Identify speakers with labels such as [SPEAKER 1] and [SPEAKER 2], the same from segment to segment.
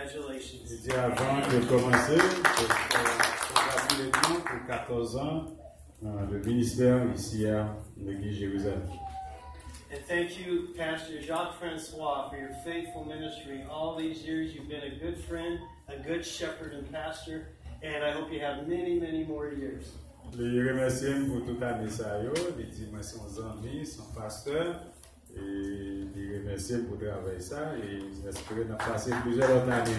[SPEAKER 1] congratulations.
[SPEAKER 2] Je dis avant de commencer, congratulations pour 14 ans le ministère ici à l'église Jérusalem.
[SPEAKER 1] And thank you, Pastor Jacques-Francois, for your faithful ministry. All these years you've been a good friend, a good shepherd and pastor, and I hope you have many, many more years.
[SPEAKER 2] Je remercie pour toute l'année ça, les dimensions amis, son pasteur, et je remercie pour travailler ça, et j'espère de passer plusieurs autres années.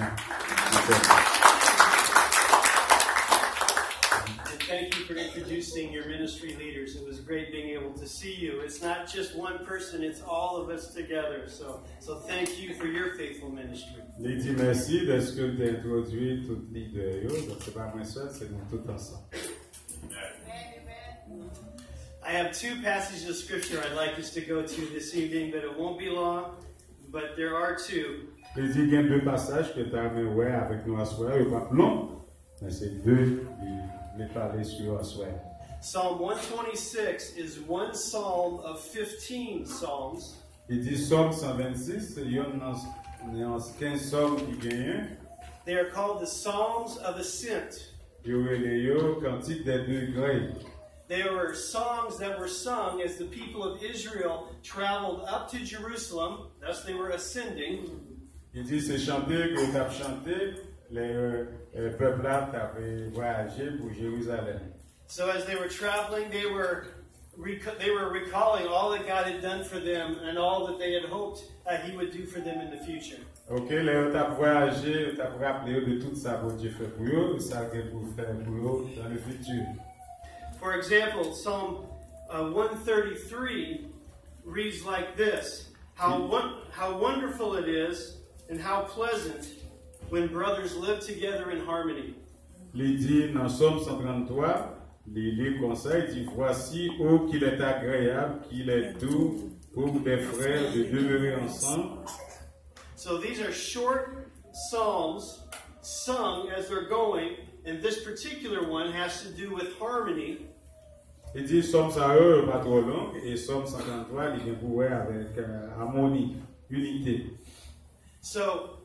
[SPEAKER 1] Thank you for introducing your ministry leaders. It was great being able to see you. It's not just one person, it's all of us together. So thank you for your faithful ministry.
[SPEAKER 2] Je dis merci de ce que tu as introduit tout leader. Donc c'est pas moi seul, c'est nous tous ensemble.
[SPEAKER 1] I have two passages of scripture I'd like us to go to this evening, but it won't be long. But there are two.
[SPEAKER 2] Je dis qu'il y a deux passages que tu as amené avec nous à soir, il pas long, mais c'est deux.
[SPEAKER 1] Psalm 126 is one psalm of 15 psalms.
[SPEAKER 2] Il dit Psalm 126, il y a 15 psalms qui gagnent.
[SPEAKER 1] They are called the Psalms of Ascent.
[SPEAKER 2] Il y aurait les cantiques des degrés.
[SPEAKER 1] They were songs that were sung as the people of Israel traveled up to Jerusalem. Thus they were ascending.
[SPEAKER 2] Il dit c'est chanter que tu as chanté. Les peuples avaient voyagé pour Jérusalem.
[SPEAKER 1] So as they were traveling, they were recalling all that God had done for them and all that they had hoped He would do for them in the future.
[SPEAKER 2] Ok, les tu as voyagé, tu as rappelé de tout ça que Dieu fait pour eux, ça qu'il pour faire pour eux dans le futur.
[SPEAKER 1] For example, Psalm 133 reads like this: How wonderful it is and how pleasant when brothers live together in harmony.
[SPEAKER 2] Il dit dans Psaume 133, il conseille, dit voici ô qu'il est agréable, qu'il est doux pour des frères de demeurer ensemble.
[SPEAKER 1] So these are short psalms sung as they're going, and this particular one has to do with harmony.
[SPEAKER 2] Il dit Psaume ça eux pas trop long et Psaume 133 il vient pour avec harmonie, unité.
[SPEAKER 1] So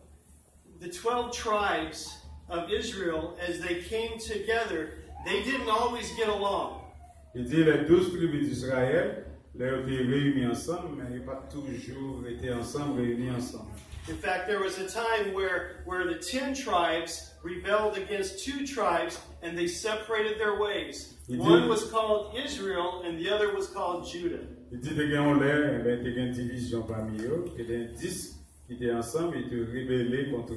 [SPEAKER 1] the 12 tribes of Israel, as they came together, they didn't always get along.
[SPEAKER 2] Il dit les 12 tribus d'Israël, les ont été réunis ensemble, mais ils n'ont pas toujours été ensemble, réunis ensemble.
[SPEAKER 1] In fact, there was a time where the 10 tribes rebelled against 2 tribes, and they separated their ways. One was called Israel, and the other was called Judah.
[SPEAKER 2] Il dit qu'il y a une division parmi eux, qu'il y a 10 qui étaient ensemble et étaient rebellés contre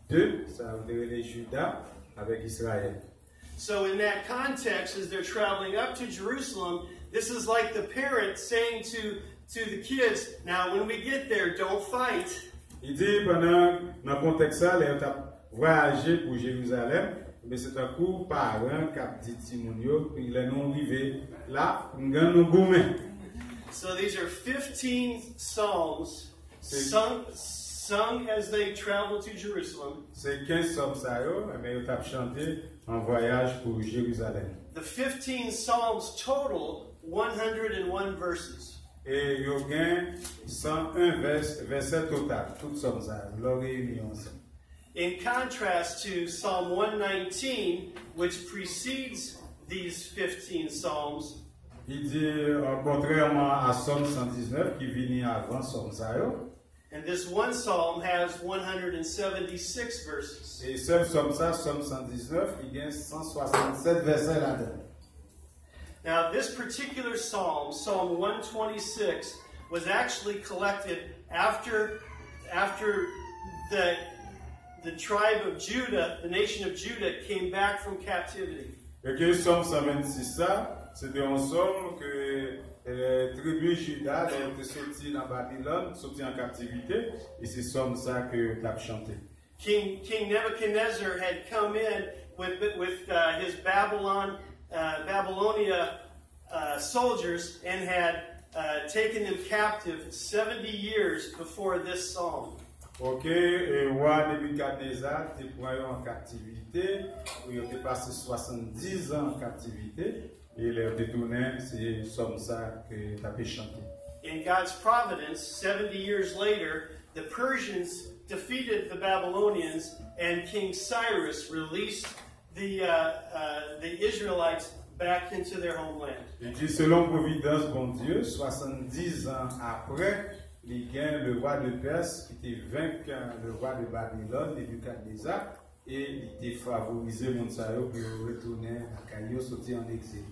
[SPEAKER 2] 2, ça veut dire les Judas avec Israël.
[SPEAKER 1] So in that context, as they're traveling up to Jerusalem, this is like the parent saying to the kids, now when we get there, don't fight.
[SPEAKER 2] Il dit pendant dans le contexte ça, les ont voyagé pour Jérusalem, mais c'est un coup parent qui a dit Timonio, puis les non arrivés là, nous gagnons gourmet.
[SPEAKER 1] So these are 15 psalms sung as they travel to Jerusalem.
[SPEAKER 2] C'est 15 psalms ça mais ils ont chanté en voyage pour Jérusalem.
[SPEAKER 1] The 15 psalms total 101 verses.
[SPEAKER 2] Et il y a 101 versets total, toutes psalms ça, leur réunion ensemble.
[SPEAKER 1] In contrast to Psalm 119, which precedes these 15 psalms,
[SPEAKER 2] il dit, contrairement à Psalm 119 qui vient avant Psalm ça.
[SPEAKER 1] And this one psalm has 176 verses.
[SPEAKER 2] Et seul Psalm ça, Psalm 119, il y a 167 versets là-dedans.
[SPEAKER 1] Now, this particular psalm, Psalm 126, was actually collected after the tribe of Judah, the nation of Judah, came back from captivity.
[SPEAKER 2] Et que Psalm 126 ça, c'était un psaume que les tribus Juda ont été sortis dans Babylone, sortis en captivité, et c'est Psalm ça que tu as chanté.
[SPEAKER 1] King Nebuchadnezzar had come in with his Babylonia soldiers and had taken them captive 70 years before this psalm.
[SPEAKER 2] Ok, et roi Nebuchadnezzar était pris en captivité, il a passé 70 ans en captivité, et il a détourné, c'est comme ça que tu as chanté.
[SPEAKER 1] in God's providence, 70 years later, the Persians defeated the Babylonians, and King Cyrus released the Israelites back into their homeland.
[SPEAKER 2] Il dit, selon providence, bon Dieu, 70 ans après, il gagne le roi de Perse qui était vaincu le roi de Babylone, Nebuchadnezzar, et il était favorisé Monsayo pour retourner à Caillou, sortir en exil.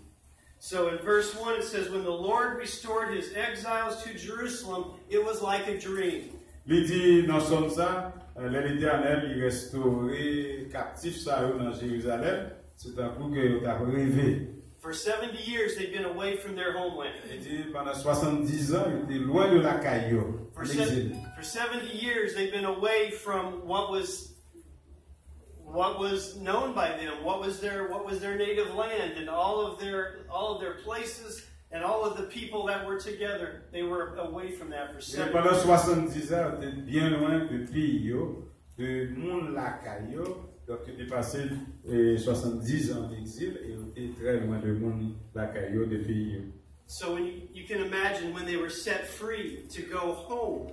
[SPEAKER 1] So in verse 1 it says, when the Lord restored his exiles to Jerusalem, it was like a dream.
[SPEAKER 2] Il dit dans Somme ça, l'Éternel il restaurait captif ça dans Jérusalem, c'est un coup que il a rêvé.
[SPEAKER 1] For 70 years they'd been away from their homeland.
[SPEAKER 2] Il dit pendant 70 ans, il était loin de la Caillou.
[SPEAKER 1] For 70 years they'd been away from what was known by them, what was their native land, and all of their places and all of the people that were together. They were away from that for 70
[SPEAKER 2] pendant
[SPEAKER 1] years.
[SPEAKER 2] 70 ans, il était bien loin de pays, de monde la Caillou. Donc il est passé 70 ans en exil et il était très loin de monde la Caillou de pays.
[SPEAKER 1] So you can imagine when they were set free to go home.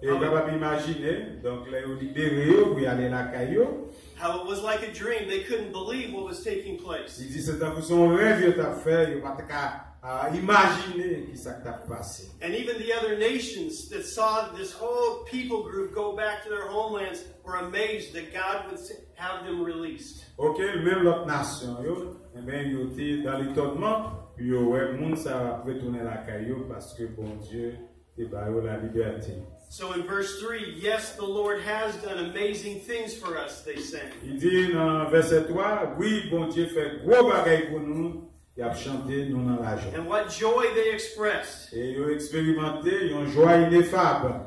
[SPEAKER 2] Et on va imaginer, donc là, ils libérés pour y aller à la Caillou.
[SPEAKER 1] How it was like a dream. They couldn't believe what was taking place.
[SPEAKER 2] Il dit, c'est un peu son rêve qu'il a fait, il va imaginer ce qui s'est passé.
[SPEAKER 1] And even the other nations that saw this whole people group go back to their homelands were amazed that God would have them released.
[SPEAKER 2] Ok, même l'autre nation, ils étaient dans l'étonnement, puis le monde ça retourner à la Caillou parce que bon Dieu est la liberté.
[SPEAKER 1] So in verse 3, yes, the Lord has done amazing things for us, they sang.
[SPEAKER 2] Il dit dans verset 3, oui, bon Dieu fait gros bagaille pour nous, il a chanté nous dans la joie.
[SPEAKER 1] And what joy they expressed.
[SPEAKER 2] Et ils ont expérimenté une joie ineffable.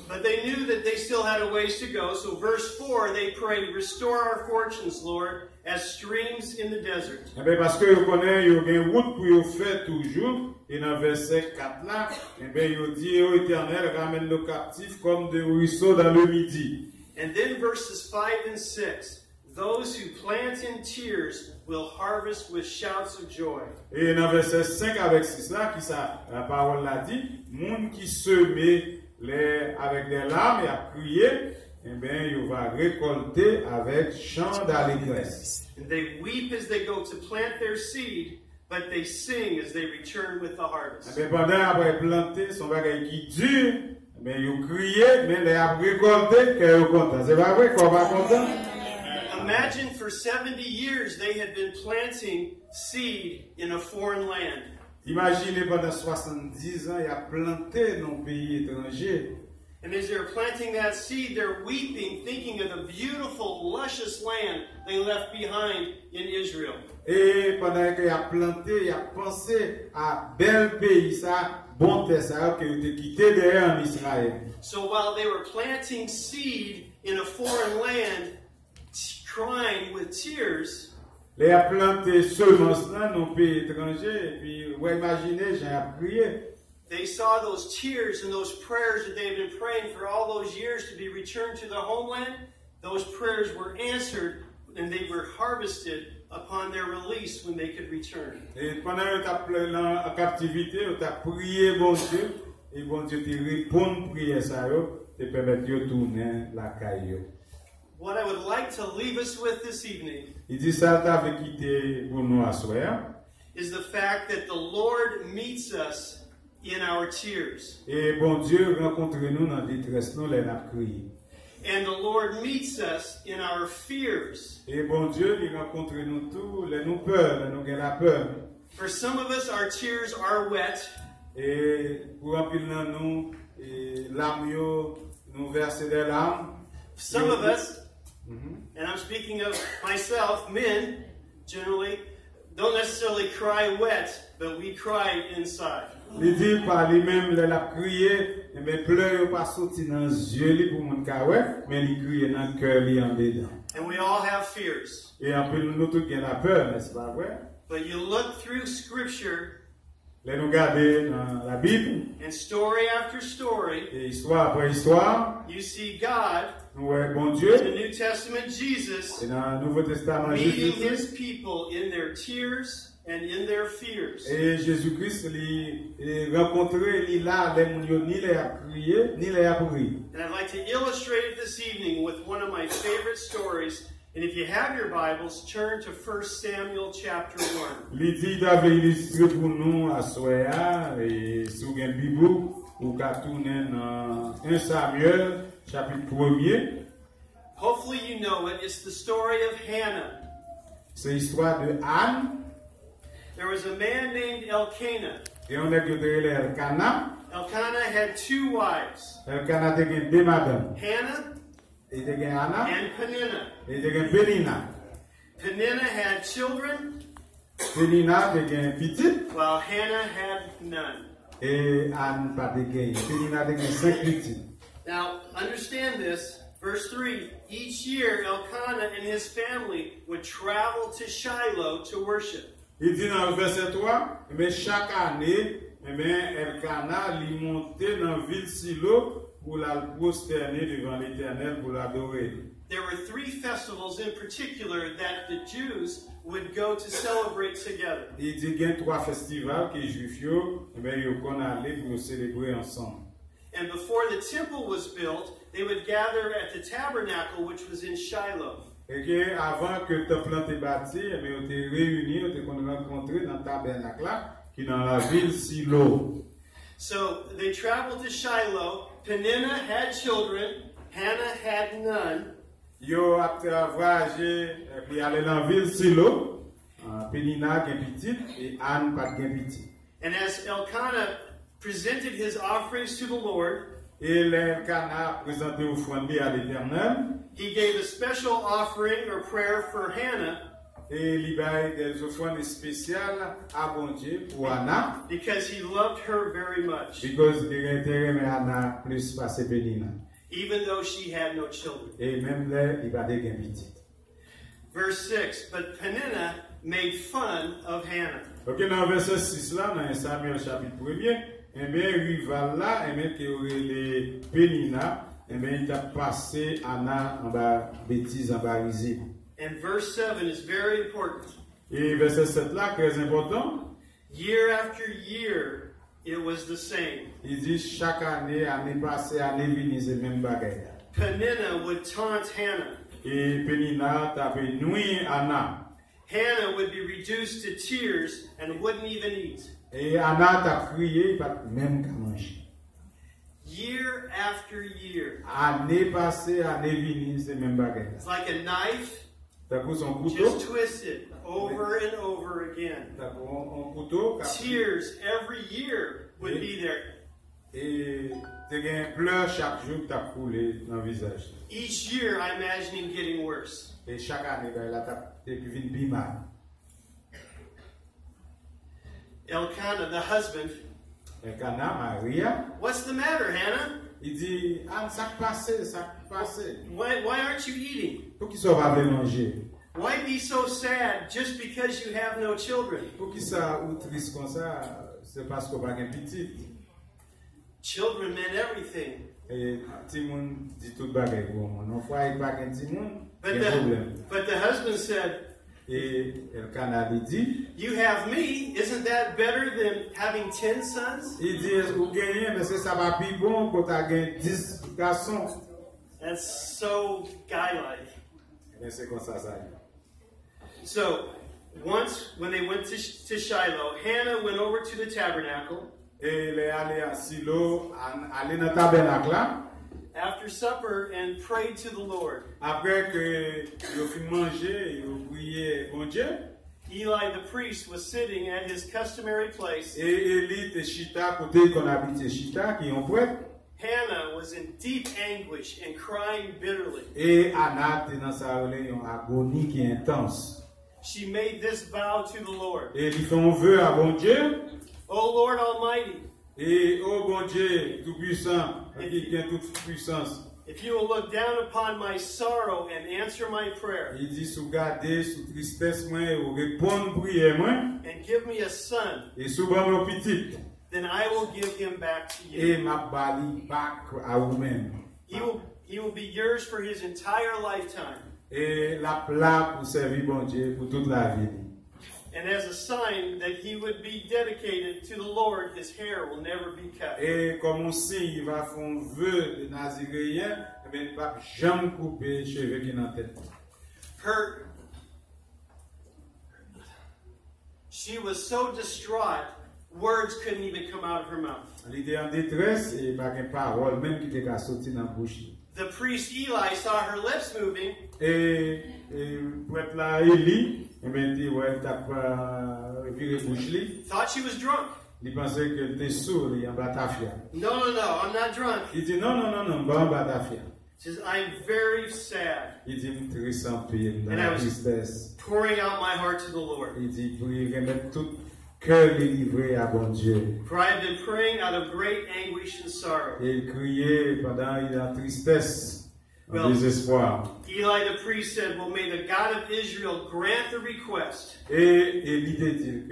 [SPEAKER 1] But they knew that they still had a ways to go. So verse 4, they prayed, restore our fortunes, Lord, as streams in the desert.
[SPEAKER 2] Eh bien, parce que vous connaissez, il y a une route pour faire toujours. Et dans verset 4 là, eh bien, il dit, ô Éternel, ramène nos captifs comme des ruisseaux dans le midi.
[SPEAKER 1] And then verses 5 and 6, those who plant in tears will harvest with shouts of joy.
[SPEAKER 2] Et dans verset 5 avec 6 là, qui ça, la parole l'a dit, monde qui semait avec des larmes et a crié, eh bien, il va récolter avec chant d'allégresse.
[SPEAKER 1] And they weep as they go to plant their seed, but they sing as they return with the harvest.
[SPEAKER 2] Eh bien, pendant après planter, son bagage qui dure, eh bien, ils criaient, mais les a récolté, qu'ils sont contents. C'est pas vrai qu'on va content?
[SPEAKER 1] Imagine for 70 years they had been planting seed in a foreign land.
[SPEAKER 2] Imaginez pendant 70 ans, il a planté dans un pays étranger.
[SPEAKER 1] And as they're planting that seed, they're weeping, thinking of the beautiful, luscious land they left behind in Israel.
[SPEAKER 2] Et pendant qu'il a planté, il a pensé à bel pays, ça, bon terre, ça, qu'il a quitté derrière en Israël.
[SPEAKER 1] So while they were planting seed in a foreign land, crying with tears,
[SPEAKER 2] Les a planté semences là dans un pays étranger, et puis, vous imaginez, j'ai prié.
[SPEAKER 1] they saw those tears and those prayers that they had been praying for all those years to be returned to their homeland. Those prayers were answered and they were harvested upon their release when they could return.
[SPEAKER 2] Et pendant que tu en captivité, tu as prié bon Dieu, et bon Dieu te répond prière ça, te permet de tourner la caillou.
[SPEAKER 1] What I would like to leave us with this evening
[SPEAKER 2] Il dit ça, tu avais quitté pour nous à soir.
[SPEAKER 1] is the fact that the Lord meets us in our tears.
[SPEAKER 2] Et bon Dieu rencontre nous dans la détresse, nous les avons crié.
[SPEAKER 1] And the Lord meets us in our fears.
[SPEAKER 2] Et bon Dieu, il rencontre nous tous, les nous peur, les nous avons la peur.
[SPEAKER 1] For some of us, our tears are wet.
[SPEAKER 2] Et pour un pile dans nous, l'âme, nous verser des larmes.
[SPEAKER 1] Some of us, and I'm speaking of myself, men generally, don't necessarily cry wet, but we cry inside.
[SPEAKER 2] Il dit par lui-même, il a crié, mais pleurs pas sorti dans les yeux pour mon caouet, mais il crie dans le cœur en dedans.
[SPEAKER 1] And we all have fears.
[SPEAKER 2] Et un peu nous tous avons la peur, n'est-ce pas vrai?
[SPEAKER 1] But you look through Scripture,
[SPEAKER 2] Les nous garder dans la Bible,
[SPEAKER 1] and story after story,
[SPEAKER 2] et histoire après histoire,
[SPEAKER 1] you see God,
[SPEAKER 2] nous voyons bon
[SPEAKER 1] in
[SPEAKER 2] Dieu,
[SPEAKER 1] the New Testament Jesus,
[SPEAKER 2] et dans le Nouveau Testament,
[SPEAKER 1] meeting
[SPEAKER 2] Jésus,
[SPEAKER 1] His people in their tears and in their fears.
[SPEAKER 2] Et Jésus-Christ il rencontré il là les gens ni les a prié ni les a prié.
[SPEAKER 1] And I'd like to illustrate it this evening with one of my favorite stories. And if you have your Bibles, turn to 1 Samuel chapter 1.
[SPEAKER 2] Il dit d'avait illustré pour nous à soya et sur un Bible ou qu'a tourner dans 1 Samuel chapitre 1er.
[SPEAKER 1] Hopefully you know it. It's the story of Hannah.
[SPEAKER 2] C'est l'histoire de Anne.
[SPEAKER 1] There was a man named Elkanah.
[SPEAKER 2] Et on a que de Elkanah.
[SPEAKER 1] Elkanah had 2 wives,
[SPEAKER 2] Elkanah était deux madames.
[SPEAKER 1] Hannah
[SPEAKER 2] Il était Anna
[SPEAKER 1] and Peninnah.
[SPEAKER 2] et était Penina.
[SPEAKER 1] Peninnah had children,
[SPEAKER 2] Penina était petite
[SPEAKER 1] while Hannah had none.
[SPEAKER 2] et Anne pas de gain. Penina était 5 petites.
[SPEAKER 1] Now, understand this. Verse 3, each year Elkanah and his family would travel to Shiloh to worship.
[SPEAKER 2] Il dit dans le verset 3, mais chaque année, Elkanah lui montait dans la ville Silo pour la prosterner devant l'Éternel pour l'adorer.
[SPEAKER 1] There were 3 festivals in particular that the Jews would go to celebrate together.
[SPEAKER 2] Il dit qu'il y a 3 festivals que les Juifs ils qu'on allait pour célébrer ensemble.
[SPEAKER 1] And before the temple was built, they would gather at the tabernacle, which was in Shiloh.
[SPEAKER 2] Et que avant que le temple était bâti, on était réunis, on était rencontrés dans le tabernacle là, qui est dans la ville Silo.
[SPEAKER 1] So they traveled to Shiloh. Peninnah had children, Hannah had none.
[SPEAKER 2] Yo a voyagé puis aller dans la ville Silo. Penina qui est petite et Anne pas qui est petite.
[SPEAKER 1] And as Elkanah presented his offerings to the Lord,
[SPEAKER 2] Et l'Elkanah présenté offrande à l'Éternel.
[SPEAKER 1] he gave a special offering or prayer for Hannah
[SPEAKER 2] Et il a des offrandes spéciales à bon Dieu pour Anna.
[SPEAKER 1] because he loved her very much,
[SPEAKER 2] Because il a intérêt mais Anna plus passer Penina.
[SPEAKER 1] even though she had no children.
[SPEAKER 2] Et même là, il va des petite.
[SPEAKER 1] Verse 6, but Peninnah made fun of Hannah.
[SPEAKER 2] Ok, dans le verset 6 là, dans Samuel chapitre 1er, eh bien, rival là, eh bien, qui aurait les Penina, eh bien, il a passé Anna en bas, bêtise en bas risible.
[SPEAKER 1] And verse 7 is very important.
[SPEAKER 2] Et verset 7 là, très important,
[SPEAKER 1] Year after year, it was the same.
[SPEAKER 2] il dit chaque année, année passée, année venue, c'est même bagaille.
[SPEAKER 1] Peninnah would taunt Hannah.
[SPEAKER 2] Et Penina tapait nuit Anna.
[SPEAKER 1] Hannah would be reduced to tears and wouldn't even eat.
[SPEAKER 2] Et Anna t'a crié, pas même qu'à manger.
[SPEAKER 1] Year after year.
[SPEAKER 2] Année passée, année venue, c'est même bagaille.
[SPEAKER 1] It's like a knife,
[SPEAKER 2] T'as pris son couteau.
[SPEAKER 1] just twisted over and over again.
[SPEAKER 2] T'as pris un couteau.
[SPEAKER 1] Tears every year would be there.
[SPEAKER 2] Et t'as gagné pleurs chaque jour que t'as coulé dans le visage.
[SPEAKER 1] Each year, I imagine him getting worse.
[SPEAKER 2] Et chaque année, là, t'as vu une mal.
[SPEAKER 1] Elkanah, the husband,
[SPEAKER 2] Elkanah, Maria,
[SPEAKER 1] what's the matter, Hannah?
[SPEAKER 2] il dit, ah, ça passé, ça passé.
[SPEAKER 1] Why aren't you eating?
[SPEAKER 2] Pour qui ça va manger?
[SPEAKER 1] Why be so sad just because you have no children?
[SPEAKER 2] Pour qui ça ou triste comme ça, c'est parce qu'on va gagner petit.
[SPEAKER 1] Children meant everything.
[SPEAKER 2] Et Timon dit tout bagaille pour moi. Non, faut il pas gagner Timon, il
[SPEAKER 1] But
[SPEAKER 2] y a un problème.
[SPEAKER 1] the husband said,
[SPEAKER 2] Et Elkanah lui dit,
[SPEAKER 1] you have me. Isn't that better than having 10 sons?
[SPEAKER 2] il dit, vous gagnez, mais ça va plus bon quand tu as gagné 10 garçons.
[SPEAKER 1] That's so guy-like.
[SPEAKER 2] Mais c'est comme ça, ça.
[SPEAKER 1] So, once when they went to Shiloh, Hannah went over to the tabernacle.
[SPEAKER 2] Et il est allé à Silo, allé dans le tabernacle là.
[SPEAKER 1] After supper and prayed to the Lord.
[SPEAKER 2] Après que il a fini manger, il a prié bon Dieu.
[SPEAKER 1] Eli the priest was sitting at his customary place.
[SPEAKER 2] Et Élie était chita côté qu'on habite chita qui ont prêtre.
[SPEAKER 1] Hannah was in deep anguish and crying bitterly.
[SPEAKER 2] Et Anna était dans sa agonie qui est intense.
[SPEAKER 1] She made this vow to the Lord.
[SPEAKER 2] Et il fait un vœu à bon Dieu.
[SPEAKER 1] O Lord Almighty,
[SPEAKER 2] Et oh bon Dieu, tout puissant, qui a toute puissance.
[SPEAKER 1] if you will look down upon my sorrow and answer my prayer,
[SPEAKER 2] Il dit sous garder, sous tristesse moi, ou répondre prière moi,
[SPEAKER 1] and give me a son,
[SPEAKER 2] et sous ban mon petit,
[SPEAKER 1] then I will give him back to
[SPEAKER 2] et
[SPEAKER 1] you.
[SPEAKER 2] m'a bali back à vous-même.
[SPEAKER 1] He will be yours for his entire lifetime.
[SPEAKER 2] Et la plat pour servir bon Dieu pour toute la vie.
[SPEAKER 1] And as a sign that he would be dedicated to the Lord, his hair will never be cut.
[SPEAKER 2] Et comme on sait, il va faire un vœu de naziréen, eh bien, il ne va jamais couper les cheveux qui sont dans la tête.
[SPEAKER 1] She was so distraught, words couldn't even come out of her mouth.
[SPEAKER 2] Elle était en détresse et pas de parole même qui était sortie dans la bouche.
[SPEAKER 1] The priest Eli saw her lips moving.
[SPEAKER 2] Et prêtre là, Élie, eh bien, il t'a viré bouche li.
[SPEAKER 1] Thought she was drunk.
[SPEAKER 2] Il pensait qu'elle était sourde, il en batafia.
[SPEAKER 1] No, I'm not drunk.
[SPEAKER 2] Il dit non, pas en batafia.
[SPEAKER 1] She says, I'm very sad.
[SPEAKER 2] Il dit triste en pile, dans la tristesse.
[SPEAKER 1] Pouring out my heart to the Lord.
[SPEAKER 2] Il dit pour y remettre tout cœur livré à bon Dieu.
[SPEAKER 1] For I have been praying out of great anguish and sorrow.
[SPEAKER 2] Et il criait pendant la tristesse, en désespoir.
[SPEAKER 1] Eli the priest said, well, may the God of Israel grant the request.
[SPEAKER 2] Et Élie dit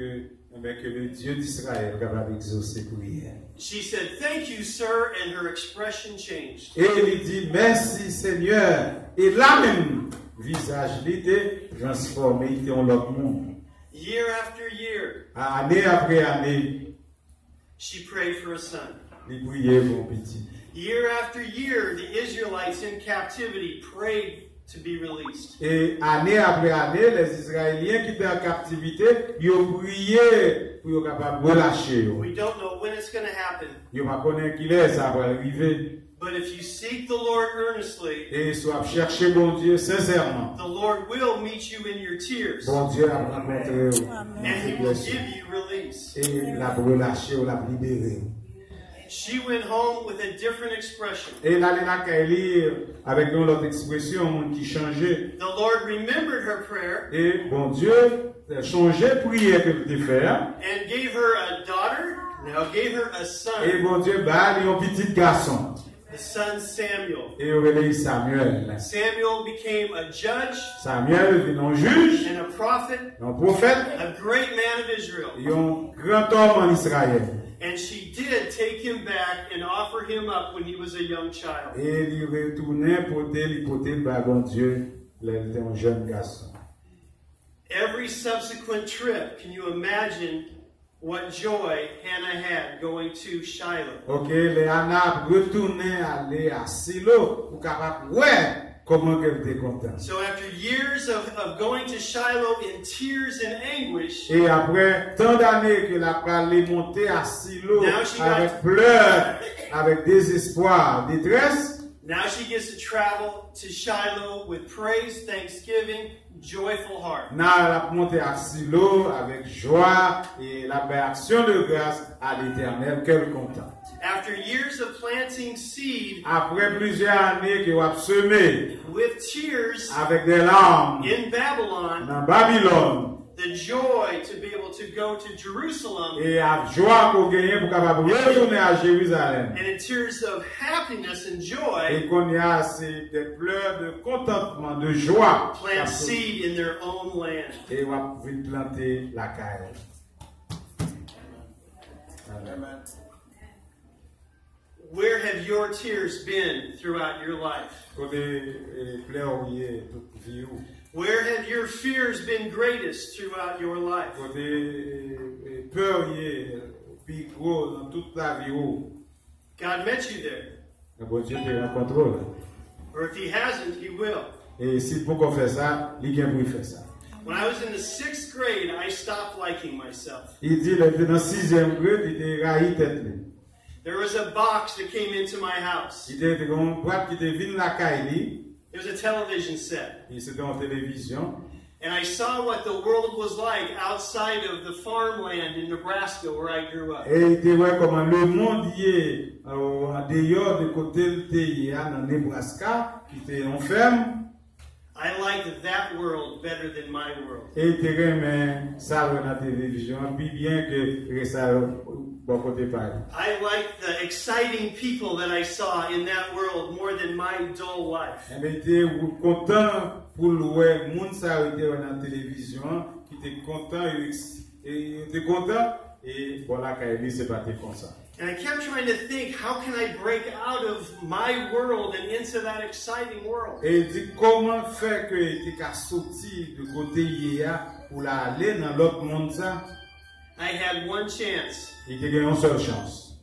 [SPEAKER 2] que le Dieu d'Israël est capable d'exaucer prière.
[SPEAKER 1] She said, thank you, sir, and her expression changed.
[SPEAKER 2] Et il dit, merci Seigneur. Et là même, visage était transformé, il était en l'autre monde.
[SPEAKER 1] Year after year,
[SPEAKER 2] Année après année,
[SPEAKER 1] she prayed for a son.
[SPEAKER 2] Il priait pour un petit.
[SPEAKER 1] Year after year, the Israelites in captivity prayed to be released.
[SPEAKER 2] Et année après année, les Israéliens qui étaient en captivité, ils ont prié pour être capables de relâcher.
[SPEAKER 1] We don't know when it's going to happen.
[SPEAKER 2] Ils ne connaissent pas qui est, ça va arriver.
[SPEAKER 1] But if you seek the Lord earnestly,
[SPEAKER 2] Et soit chercher bon Dieu sincèrement.
[SPEAKER 1] the Lord will meet you in your tears.
[SPEAKER 2] Bon Dieu a rencontré vous.
[SPEAKER 1] And he will give you release.
[SPEAKER 2] Et il a relâché, il a libéré.
[SPEAKER 1] She went home with a different expression.
[SPEAKER 2] Et là, il a avec une autre expression qui changeait.
[SPEAKER 1] The Lord remembered her prayer.
[SPEAKER 2] Et bon Dieu a changé prière que tu fais.
[SPEAKER 1] And gave her a daughter. Now gave her a son.
[SPEAKER 2] Et bon Dieu a un petit garçon.
[SPEAKER 1] The son Samuel.
[SPEAKER 2] Et il a Samuel.
[SPEAKER 1] Samuel became a judge.
[SPEAKER 2] Samuel devient un juge.
[SPEAKER 1] And a prophet.
[SPEAKER 2] Un prophète.
[SPEAKER 1] A great man of Israel.
[SPEAKER 2] Et un grand homme en Israël.
[SPEAKER 1] And she did take him back and offer him up when he was a young child.
[SPEAKER 2] Et il retournait pour l'hypothèse par bon Dieu, il était un jeune garçon.
[SPEAKER 1] Every subsequent trip, can you imagine what joy Hannah had going to Shiloh?
[SPEAKER 2] Ok, les Anna retournaient aller à Silo pour capable ouais comment qu'elle était contente.
[SPEAKER 1] So after years of going to Shiloh in tears and anguish,
[SPEAKER 2] Et après tant d'années que la parlé monter à Silo avec pleurs, avec désespoir, détresse.
[SPEAKER 1] Now she gets to travel to Shiloh with praise, thanksgiving, joyful heart.
[SPEAKER 2] Now la monter à Silo avec joie et la action de grâce à l'Éternel, qu'elle content.
[SPEAKER 1] After years of planting seed,
[SPEAKER 2] après plusieurs années que a semé
[SPEAKER 1] with tears,
[SPEAKER 2] avec des larmes
[SPEAKER 1] in Babylon,
[SPEAKER 2] dans Babylone,
[SPEAKER 1] the joy to be able to go to Jerusalem,
[SPEAKER 2] et la joie qu'on gagne pour capable retourner à Jérusalem,
[SPEAKER 1] and in tears of happiness and joy,
[SPEAKER 2] et qu'on y a des pleurs de contentement, de joie,
[SPEAKER 1] plant seed in their own land.
[SPEAKER 2] Et on va planter la caille.
[SPEAKER 1] Amen. Where have your tears been throughout your life? Where have your fears been greatest throughout your life? God met you there. Or if he hasn't, he will. When I was in the 6th grade, I stopped liking myself. There was a box that came into my house. It was a television set. And I saw what the world was like outside of the farmland in Nebraska where I grew up. I liked that world better than my world. I liked the exciting people that I saw in that world more than my dull life. And I kept trying to think, how can I break out of my world and into that exciting world?
[SPEAKER 2] Et il dit comment faire que tu as sorti de côté hier pour aller dans l'autre monde ça?
[SPEAKER 1] I had one chance.
[SPEAKER 2] Il te gagne une seule chance.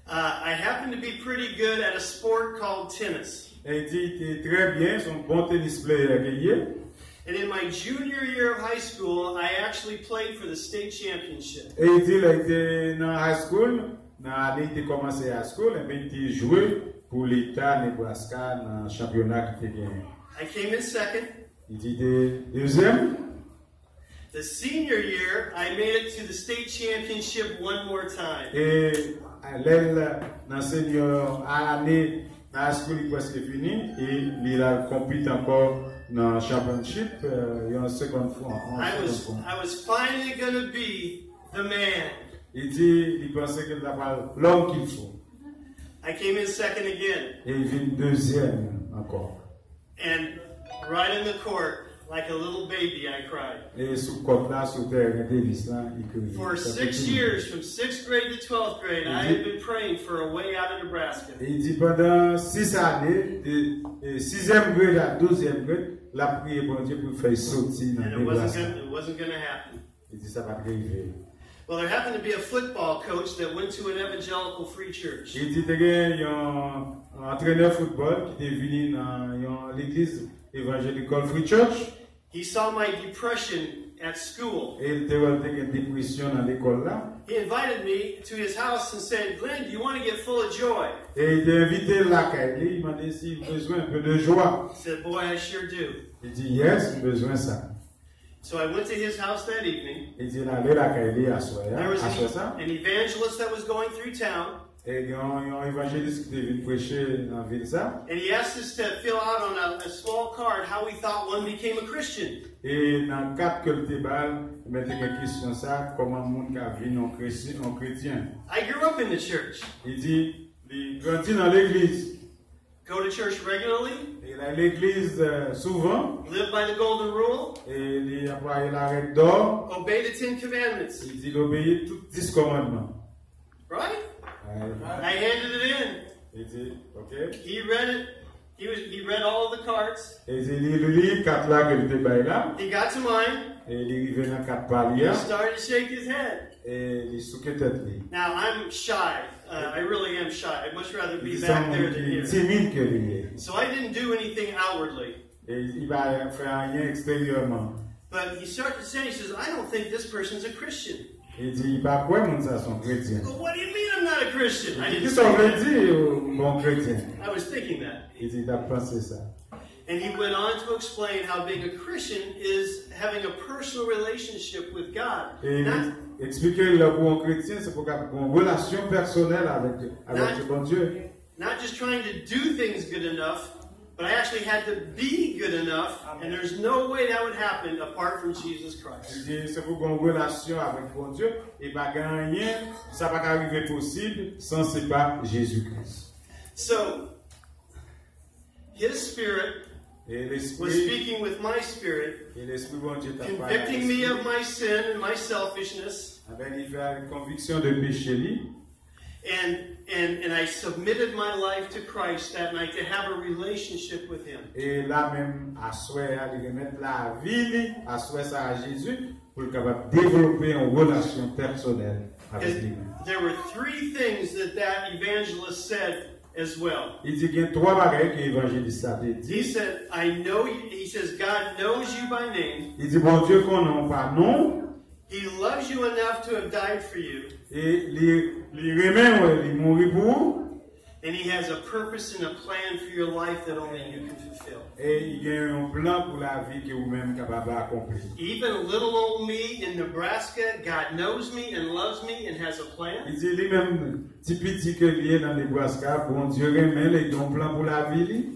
[SPEAKER 1] I happened to be pretty good at a sport called tennis.
[SPEAKER 2] Et il dit il était très bien, son bon tennis player gagné.
[SPEAKER 1] And in my junior year of high school, I actually played for the state championship.
[SPEAKER 2] Et il dit il était dans high school, dans l'année il a commencé high school, et puis il a joué pour l'État Nebraska dans le championnat qui était gagné.
[SPEAKER 1] I came in second.
[SPEAKER 2] Il dit il était deuxième.
[SPEAKER 1] The senior year, I made it to the state championship one more time.
[SPEAKER 2] Et l'aile dans senior année dans high school il presque fini et il a compété encore dans championship une seconde fois.
[SPEAKER 1] I was finally going to be the man.
[SPEAKER 2] Il dit il pensait qu'il avait l'homme qu'il faut.
[SPEAKER 1] I came in second again.
[SPEAKER 2] Et il vient deuxième encore.
[SPEAKER 1] And right in the court, like a little baby, I cried.
[SPEAKER 2] Et sous côte là, sous terre, Davis là, il criait.
[SPEAKER 1] For 6 years, from 6th grade to 12th grade, I had been praying for a way out of Nebraska.
[SPEAKER 2] Et il dit pendant 6 années, de 6e grade à 12e grade, la prière pour Dieu pour faire sortir dans
[SPEAKER 1] And
[SPEAKER 2] Nebraska.
[SPEAKER 1] it wasn't going to happen.
[SPEAKER 2] Il dit ça va arriver.
[SPEAKER 1] Well, there happened to be a football coach that went to an evangelical free church.
[SPEAKER 2] Il dit qu'il y a un entraîneur de football qui est venu dans l'église évangélique Free Church.
[SPEAKER 1] He saw my depression at school.
[SPEAKER 2] Et il était une dépression dans l'école là.
[SPEAKER 1] He invited me to his house and said, Glenn, do you want to get full of joy?
[SPEAKER 2] Et il a invité la caille. Il m'a dit s'il a besoin un peu de joie.
[SPEAKER 1] I said, boy, I sure do.
[SPEAKER 2] Il dit yes, j'ai besoin de ça.
[SPEAKER 1] So I went to his house that evening.
[SPEAKER 2] Il dit allez la caille à soi.
[SPEAKER 1] There was an evangelist that was going through town.
[SPEAKER 2] Et il y a un évangéliste qui est venu prêcher dans la ville ça.
[SPEAKER 1] And he asked us to fill out on a small card how we thought one became a Christian.
[SPEAKER 2] Et dans le cadre que le débat, il mettait une question ça, comment le monde a vu un chrétien.
[SPEAKER 1] I grew up in the church.
[SPEAKER 2] Il dit, il grandit dans l'église.
[SPEAKER 1] Go to church regularly.
[SPEAKER 2] Il a l'église souvent.
[SPEAKER 1] Live by the golden rule.
[SPEAKER 2] Et il a pas la règle d'or.
[SPEAKER 1] Obey the 10 commandments.
[SPEAKER 2] Il dit, il obéit tous 10 commandements.
[SPEAKER 1] Right? I handed it in.
[SPEAKER 2] Il dit, ok.
[SPEAKER 1] He read it. He read all of the cards.
[SPEAKER 2] Et il lit 4 là que était là.
[SPEAKER 1] He got to mine.
[SPEAKER 2] Et il arrivait dans 4 paliers.
[SPEAKER 1] He started to shake his head.
[SPEAKER 2] Et il souquait tête.
[SPEAKER 1] Now I'm shy. I really am shy. I'd much rather be back there than here.
[SPEAKER 2] Timide que lui.
[SPEAKER 1] So I didn't do anything outwardly.
[SPEAKER 2] Et il va faire rien extérieurement.
[SPEAKER 1] But he started to say, he says, I don't think this person's a Christian.
[SPEAKER 2] Il dit, pas quoi mon ça sont chrétiens.
[SPEAKER 1] Well, what do you mean I'm not a Christian? I
[SPEAKER 2] Qui
[SPEAKER 1] didn't
[SPEAKER 2] sont
[SPEAKER 1] say that.
[SPEAKER 2] chrétiens bon chrétien.
[SPEAKER 1] I was thinking that.
[SPEAKER 2] Il dit, t'as pensé ça.
[SPEAKER 1] And he went on to explain how being a Christian is having a personal relationship with God.
[SPEAKER 2] Et expliquer le bon chrétien, c'est pour avoir une relation personnelle avec le bon Dieu.
[SPEAKER 1] Not just trying to do things good enough, but I actually had to be good enough, and there's no way that would happen apart from Jesus Christ.
[SPEAKER 2] Il dit, c'est pour avoir une relation avec bon Dieu, et pas gagner, ça va pas arriver possible sans c'est pas Jésus-Christ.
[SPEAKER 1] So, His Spirit was speaking with my spirit, convicting me of my sin and my selfishness. And I submitted my life to Christ that night to have a relationship with Him.
[SPEAKER 2] Et là même, à souhait, à remettre la vie, à souhait ça à Jésus, pour capable développer une relation personnelle avec lui.
[SPEAKER 1] There were 3 things that evangelist said as well.
[SPEAKER 2] Il dit qu'il y a 3 bagages que l'évangéliste a dit.
[SPEAKER 1] He said, I know you, he says, God knows you by name.
[SPEAKER 2] Il dit, bon Dieu connaît pas nom.
[SPEAKER 1] He loves you enough to have died for you.
[SPEAKER 2] Et il remet, il mourit pour vous.
[SPEAKER 1] And He has a purpose and a plan for your life that only you can fulfill.
[SPEAKER 2] Et il y a un plan pour la vie que vous-même capable d'accomplir.
[SPEAKER 1] Even little old me in Nebraska, God knows me and loves me and has a plan.
[SPEAKER 2] Il dit lui-même, petit que lui est dans Nebraska, bon Dieu remet, il a un plan pour la vie.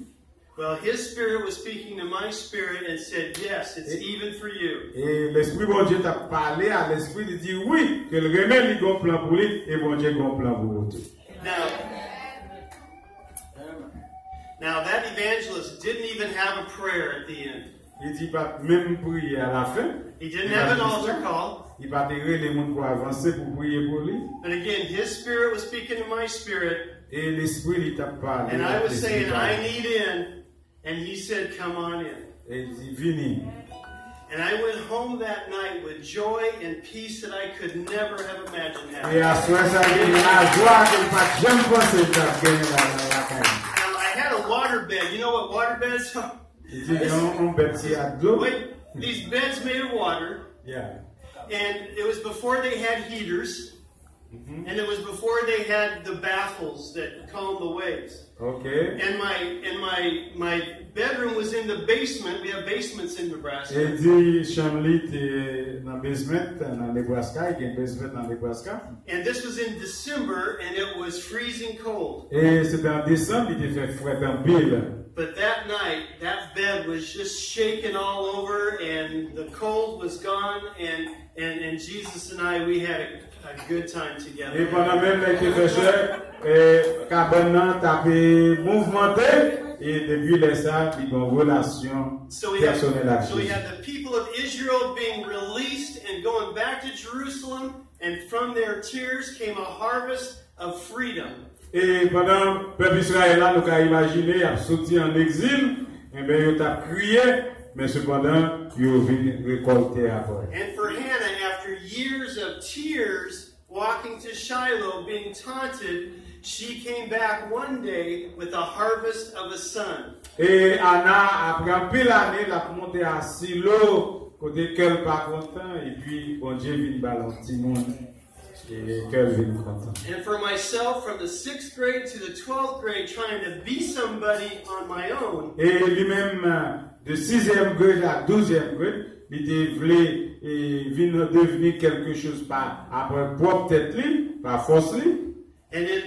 [SPEAKER 1] Well, His Spirit was speaking to my spirit and said, yes, it's even for you.
[SPEAKER 2] Et l'Esprit bon Dieu t'a parlé à l'Esprit, il dit oui, que le remet, il a un plan pour lui, et bon Dieu a un plan pour vous.
[SPEAKER 1] Now that evangelist didn't even have a prayer at the end.
[SPEAKER 2] Il dit pas même prier à la fin.
[SPEAKER 1] He didn't have an altar call.
[SPEAKER 2] il va tirer les gens pour avancer, pour prier pour lui.
[SPEAKER 1] And again, his spirit was speaking to my spirit.
[SPEAKER 2] Et l'esprit lui t'a parlé.
[SPEAKER 1] And I was saying, I need in. And he said, come on in.
[SPEAKER 2] Et il dit, venez.
[SPEAKER 1] And I went home that night with joy and peace that I could never have imagined having.
[SPEAKER 2] Et à ce moment-là, la joie que je n'ai jamais pensé gagner la caille.
[SPEAKER 1] Now, I had a water bed. You know what water beds are?
[SPEAKER 2] Il dit, on bâtit à de l'eau.
[SPEAKER 1] Wait, these beds made of water.
[SPEAKER 2] Yeah.
[SPEAKER 1] And it was before they had heaters. And it was before they had the baffles that calm the waves.
[SPEAKER 2] Okay.
[SPEAKER 1] And my bedroom was in the basement. We have basements in Nebraska.
[SPEAKER 2] Et dit, chambre était dans le basement, dans Nebraska, il y a un basement dans Nebraska.
[SPEAKER 1] And this was in December, and it was freezing cold.
[SPEAKER 2] Et c'était en décembre, il était fait frais en pile.
[SPEAKER 1] But that night, that bed was just shaking all over, and the cold was gone, and Jesus and I, we had a good time together.
[SPEAKER 2] Et pendant même qu'il fait cher, cabane t'a mouvementé, et depuis les ça, il y a une relation personnelle avec
[SPEAKER 1] So we
[SPEAKER 2] Jésus.
[SPEAKER 1] had the people of Israel being released and going back to Jerusalem, and from their tears came a harvest of freedom.
[SPEAKER 2] Et pendant le peuple Israël, nous avons imaginé, il a sorti en exil, et bien il a crié, mais cependant, il a récolté après.
[SPEAKER 1] And for Hannah, after years of tears, walking to Shiloh, being taunted, she came back one day with a harvest of a son.
[SPEAKER 2] Et Anna, après un peu l'année, elle a monté à Silo, côté qu'elle pas content, et puis bon Dieu vient balancer petit monde, et qu'elle vient content.
[SPEAKER 1] And for myself, from the 6th grade to the 12th grade, trying to be somebody on my own.
[SPEAKER 2] Et lui-même, de 6e grade à 12e grade, il voulait devenir quelque chose par après propre tête, par force.
[SPEAKER 1] And in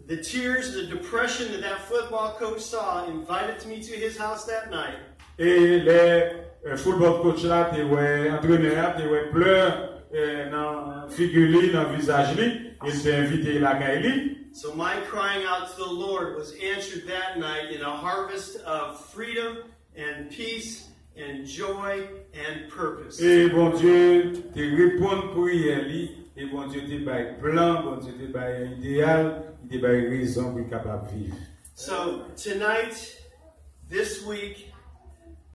[SPEAKER 1] the tears, the depression that football coach saw, invited me to his house that night.
[SPEAKER 2] Et les football coach là, entraîneur, pleurs dans figure, dans visage, il t'a invité la gaille.
[SPEAKER 1] So my crying out to the Lord was answered that night in a harvest of freedom and peace and joy and purpose.
[SPEAKER 2] Et bon Dieu te répond prière li, et bon Dieu te bail plan, bon Dieu te bail idéal, te bail raison pour capable vivre.
[SPEAKER 1] So tonight, this week,